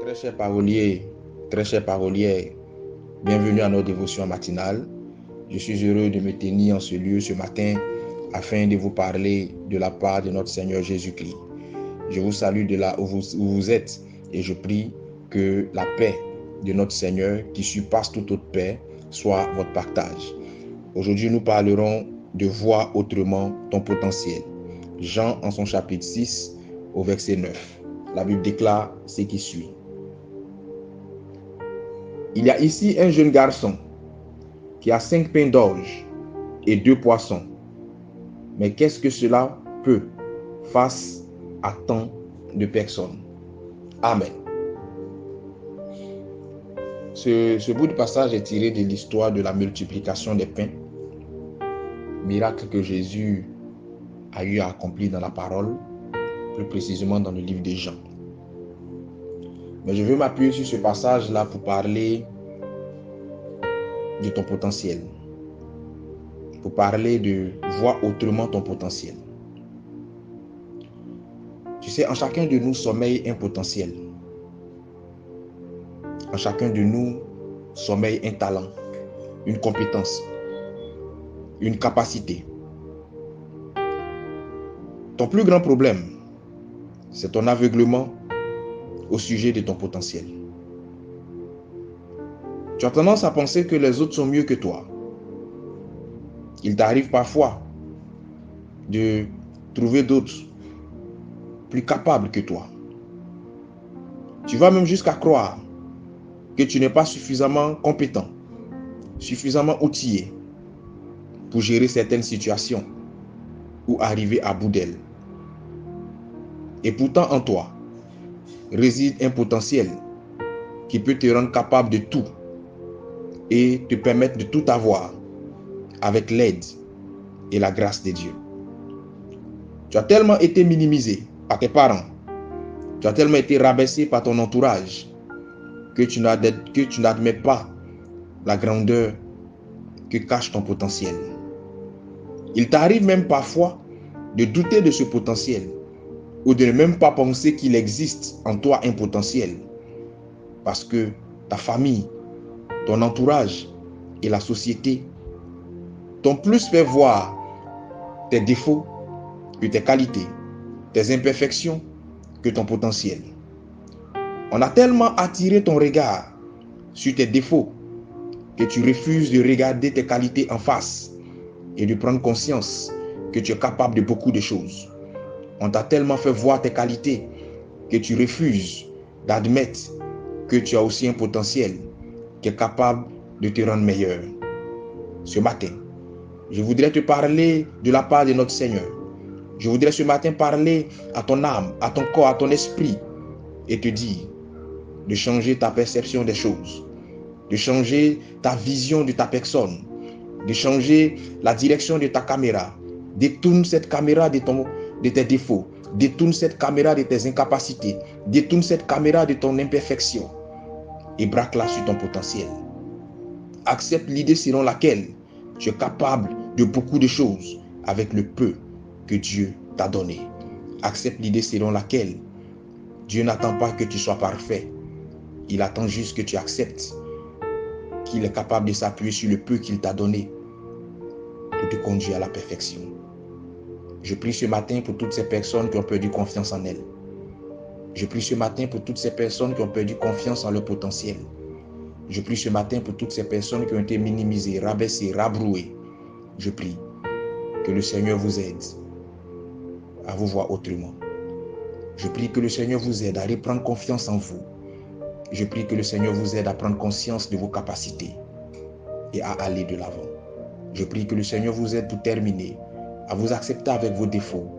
Très chers paroliers, très chères parolières, bienvenue à notre dévotion matinale. Je suis heureux de me tenir en ce lieu ce matin afin de vous parler de la part de notre Seigneur Jésus-Christ. Je vous salue de là où vous êtes et je prie que la paix de notre Seigneur, qui surpasse toute autre paix, soit votre partage. Aujourd'hui, nous parlerons de voir autrement ton potentiel. Jean en son chapitre 6 au verset 9. La Bible déclare ce qui suit. Il y a ici un jeune garçon qui a 5 pains d'orge et 2 poissons. Mais qu'est-ce que cela peut face à tant de personnes? Amen. Ce bout de passage est tiré de l'histoire de la multiplication des pains, miracle que Jésus a eu à accomplir dans la parole, plus précisément dans le livre de Jean. Mais je veux m'appuyer sur ce passage-là pour parler de ton potentiel, pour parler de voir autrement ton potentiel. Tu sais, en chacun de nous sommeille un potentiel. En chacun de nous sommeille un talent, une compétence, une capacité. Ton plus grand problème, c'est ton aveuglement au sujet de ton potentiel. Tu as tendance à penser que les autres sont mieux que toi. Il t'arrive parfois de trouver d'autres plus capables que toi. Tu vas même jusqu'à croire que tu n'es pas suffisamment compétent, suffisamment outillé pour gérer certaines situations ou arriver à bout d'elles. Et pourtant en toi réside un potentiel qui peut te rendre capable de tout et te permettre de tout avoir avec l'aide et la grâce de Dieu. Tu as tellement été minimisé par tes parents, tu as tellement été rabaissé par ton entourage que tu n'admets pas la grandeur que cache ton potentiel. Il t'arrive même parfois de douter de ce potentiel ou de ne même pas penser qu'il existe en toi un potentiel parce que ta famille, ton entourage et la société t'ont plus fait voir tes défauts que tes qualités, tes imperfections que ton potentiel. On a tellement attiré ton regard sur tes défauts que tu refuses de regarder tes qualités en face et de prendre conscience que tu es capable de beaucoup de choses. On t'a tellement fait voir tes qualités que tu refuses d'admettre que tu as aussi un potentiel qui est capable de te rendre meilleur. Ce matin, je voudrais te parler de la part de notre Seigneur. Je voudrais ce matin parler à ton âme, à ton corps, à ton esprit et te dire de changer ta perception des choses, de changer ta vision de ta personne, de changer la direction de ta caméra. Détourne cette caméra de tes défauts, détourne cette caméra de tes incapacités, détourne cette caméra de ton imperfection et braque-la sur ton potentiel. Accepte l'idée selon laquelle tu es capable de beaucoup de choses avec le peu que Dieu t'a donné. Accepte l'idée selon laquelle Dieu n'attend pas que tu sois parfait. Il attend juste que tu acceptes qu'il est capable de s'appuyer sur le peu qu'il t'a donné pour te conduire à la perfection. Je prie ce matin pour toutes ces personnes qui ont perdu confiance en elles. Je prie ce matin pour toutes ces personnes qui ont perdu confiance en leur potentiel. Je prie ce matin pour toutes ces personnes qui ont été minimisées, rabaissées, rabrouées. Je prie que le Seigneur vous aide à vous voir autrement. Je prie que le Seigneur vous aide à reprendre confiance en vous. Je prie que le Seigneur vous aide à prendre conscience de vos capacités et à aller de l'avant. Je prie que le Seigneur vous aide pour terminer, à vous accepter avec vos défauts,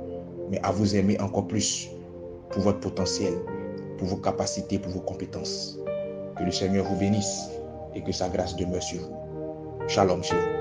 mais à vous aimer encore plus pour votre potentiel, pour vos capacités, pour vos compétences. Que le Seigneur vous bénisse et que sa grâce demeure sur vous. Shalom chez vous.